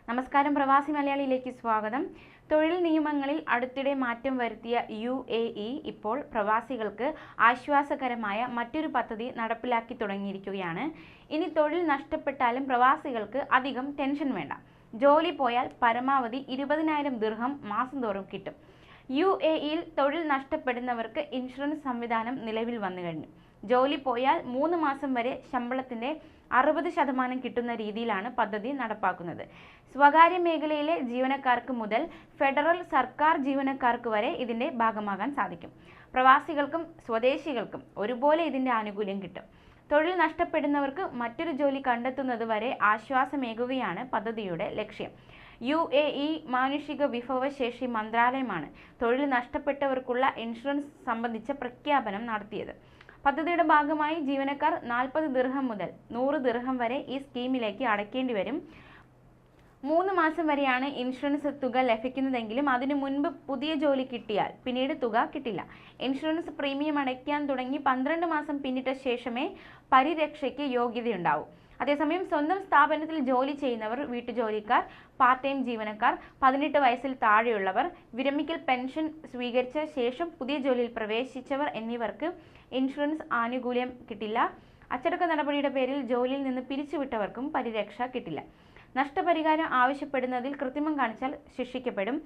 നമസ്കാരം, പ്രവാസി മലയാളിയിലേക്ക് സ്വാഗതം. തൊഴിൽ നിയമങ്ങളിൽ അടുത്തിടെ മാറ്റം വരുത്തിയ UAE ഇപ്പോൾ പ്രവാസികൾക്ക് ആശ്വാസകരമായ മറ്റൊരു പദ്ധതി നടപ്പിലാക്കി തുടങ്ങിയിരിക്കുകയാണ്. ഇനി തൊഴിൽ നഷ്ടപ്പെട്ടാലും പ്രവാസികൾക്ക് അധികം ടെൻഷൻ വേണ്ട. ജോലി പോയാൽ പരമാവധി 20,000 ദിർഹം മാസം തോറും കിട്ടും. UAEയിൽ തൊഴിൽ നഷ്ടപ്പെടുന്നവർക്ക് ഇൻഷുറൻസ് സംവിധാനം നിലവിൽ വന്നു കഴിഞ്ഞു. ജോലി പോയാൽ 3 മാസം വരെ ശമ്പളത്തിൻ്റെ 60% കിട്ടുന്ന രീതിയിലാണ് പദ്ധതി നടപ്പാക്കുന്നത്. സ്വകാര്യ മേഖലയിലെ ജീവനക്കാർക്ക് മുതൽ ഫെഡറൽ സർക്കാർ ജീവനക്കാർക്ക് വരെ ഇതിൻ്റെ ഭാഗമാകാൻ സാധിക്കും. പ്രവാസികൾക്കും സ്വദേശികൾക്കും ഒരുപോലെ ഇതിൻ്റെ ആനുകൂല്യം കിട്ടും. തൊഴിൽ നഷ്ടപ്പെടുന്നവർക്ക് മറ്റൊരു ജോലി കണ്ടെത്തുന്നത് വരെ ആശ്വാസമേകുകയാണ് പദ്ധതിയുടെ ലക്ഷ്യം. UAE മാനുഷിക വിഭവശേഷി മന്ത്രാലയമാണ് തൊഴിൽ നഷ്ടപ്പെട്ടവർക്കുള്ള ഇൻഷുറൻസ് സംബന്ധിച്ച പ്രഖ്യാപനം നടത്തിയത്. പദ്ധതിയുടെ ഭാഗമായി ജീവനക്കാർ 40 ദിർഹം മുതൽ 100 ദിർഹം വരെ ഈ സ്കീമിലേക്ക് അടയ്ക്കേണ്ടി വരും. 3 മാസം വരെയാണ് ഇൻഷുറൻസ് തുക ലഭിക്കുന്നതെങ്കിലും അതിനു മുൻപ് പുതിയ ജോലി കിട്ടിയാൽ പിന്നീട് തുക കിട്ടില്ല. ഇൻഷുറൻസ് പ്രീമിയം അടയ്ക്കാൻ തുടങ്ങി 12 മാസം പിന്നിട്ട ശേഷമേ പരിരക്ഷയ്ക്ക് യോഗ്യതയുണ്ടാവൂ. അതേസമയം സ്വന്തം സ്ഥാപനത്തിൽ ജോലി ചെയ്യുന്നവർ, വീട്ടുജോലിക്കാർ, പാർട്ട് ടൈം ജീവനക്കാർ, 18 വയസ്സിൽ താഴെയുള്ളവർ, വിരമിക്കൽ പെൻഷൻ സ്വീകരിച്ച ശേഷം പുതിയ ജോലിയിൽ പ്രവേശിച്ചവർ എന്നിവർക്ക് ഇൻഷുറൻസ് ആനുകൂല്യം കിട്ടില്ല. അച്ചടക്ക നടപടിയുടെ പേരിൽ ജോലിയിൽ നിന്ന് പിരിച്ചുവിട്ടവർക്കും പരിരക്ഷ കിട്ടില്ല. നഷ്ടപരിഹാരം ആവശ്യപ്പെടുന്നതിൽ കൃത്രിമം കാണിച്ചാൽ ശിക്ഷിക്കപ്പെടും.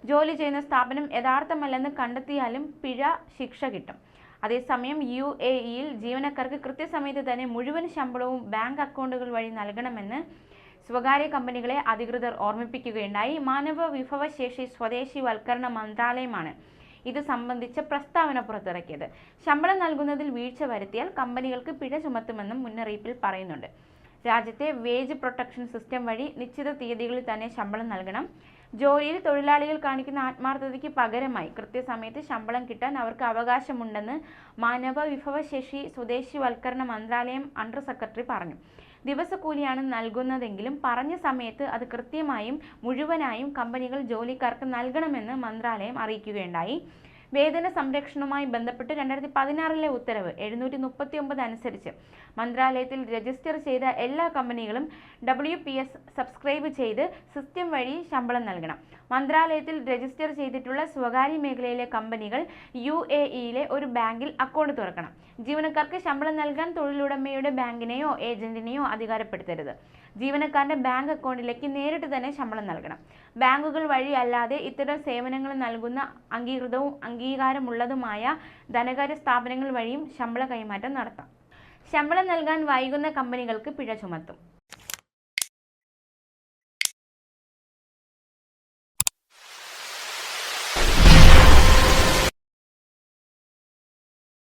ജോലി ചെയ്യുന്ന സ്ഥാപനം യഥാർത്ഥമല്ലെന്ന് കണ്ടെത്തിയാലും പിഴ ശിക്ഷ കിട്ടും. അതേസമയം UAEയിൽ ജീവനക്കാർക്ക് കൃത്യസമയത്ത് തന്നെ മുഴുവൻ ശമ്പളവും ബാങ്ക് അക്കൗണ്ടുകൾ വഴി നൽകണമെന്ന് സ്വകാര്യ കമ്പനികളെ അധികൃതർ ഓർമ്മിപ്പിക്കുകയുണ്ടായി. മാനവ വിഭവശേഷി സ്വദേശിവൽക്കരണ മന്ത്രാലയമാണ് ഇത് സംബന്ധിച്ച പ്രസ്താവന പുറത്തിറക്കിയത്. ശമ്പളം നൽകുന്നതിൽ വീഴ്ച വരുത്തിയാൽ കമ്പനികൾക്ക് പിഴ ചുമത്തുമെന്നും മുന്നറിയിപ്പിൽ പറയുന്നുണ്ട്. രാജ്യത്തെ വേജ് പ്രൊട്ടക്ഷൻ സിസ്റ്റം വഴി നിശ്ചിത തീയതികളിൽ തന്നെ ശമ്പളം നൽകണം. ജോലിയിൽ തൊഴിലാളികൾ കാണിക്കുന്ന ആത്മാർത്ഥതയ്ക്ക് പകരമായി കൃത്യസമയത്ത് ശമ്പളം കിട്ടാൻ അവർക്ക് അവകാശമുണ്ടെന്ന് മാനവ വിഭവശേഷി സ്വദേശിവൽക്കരണ മന്ത്രാലയം അണ്ടർ സെക്രട്ടറി പറഞ്ഞു. ദിവസക്കൂലിയാണ് നൽകുന്നതെങ്കിലും പറഞ്ഞ സമയത്ത് അത് കൃത്യമായും മുഴുവനായും കമ്പനികൾ ജോലിക്കാർക്ക് നൽകണമെന്ന് മന്ത്രാലയം അറിയിക്കുകയുണ്ടായി. വേതന സംരക്ഷണവുമായി ബന്ധപ്പെട്ട് 2016 ഉത്തരവ് 739 അനുസരിച്ച് മന്ത്രാലയത്തിൽ രജിസ്റ്റർ ചെയ്ത എല്ലാ കമ്പനികളും WPS സബ്സ്ക്രൈബ് ചെയ്ത് സിസ്റ്റം വഴി ശമ്പളം നൽകണം. മന്ത്രാലയത്തിൽ രജിസ്റ്റർ ചെയ്തിട്ടുള്ള സ്വകാര്യ മേഖലയിലെ കമ്പനികൾ UAEയിലെ ഒരു ബാങ്കിൽ അക്കൗണ്ട് തുറക്കണം. ജീവനക്കാർക്ക് ശമ്പളം നൽകാൻ തൊഴിലുടമയുടെ ബാങ്കിനെയോ ഏജന്റിനെയോ അധികാരപ്പെടുത്തരുത്. ജീവനക്കാരന്റെ ബാങ്ക് അക്കൗണ്ടിലേക്ക് നേരിട്ട് തന്നെ ശമ്പളം നൽകണം. ബാങ്കുകൾ വഴി അല്ലാതെ ഇത്തരം സേവനങ്ങൾ നൽകുന്ന അംഗീകൃതവും അംഗീകാരമുള്ളതുമായ ധനകാര്യ സ്ഥാപനങ്ങൾ വഴിയും ശമ്പള കൈമാറ്റം നടത്താം. ശമ്പളം നൽകാൻ വൈകുന്ന കമ്പനികൾക്ക് പിഴ ചുമത്തും.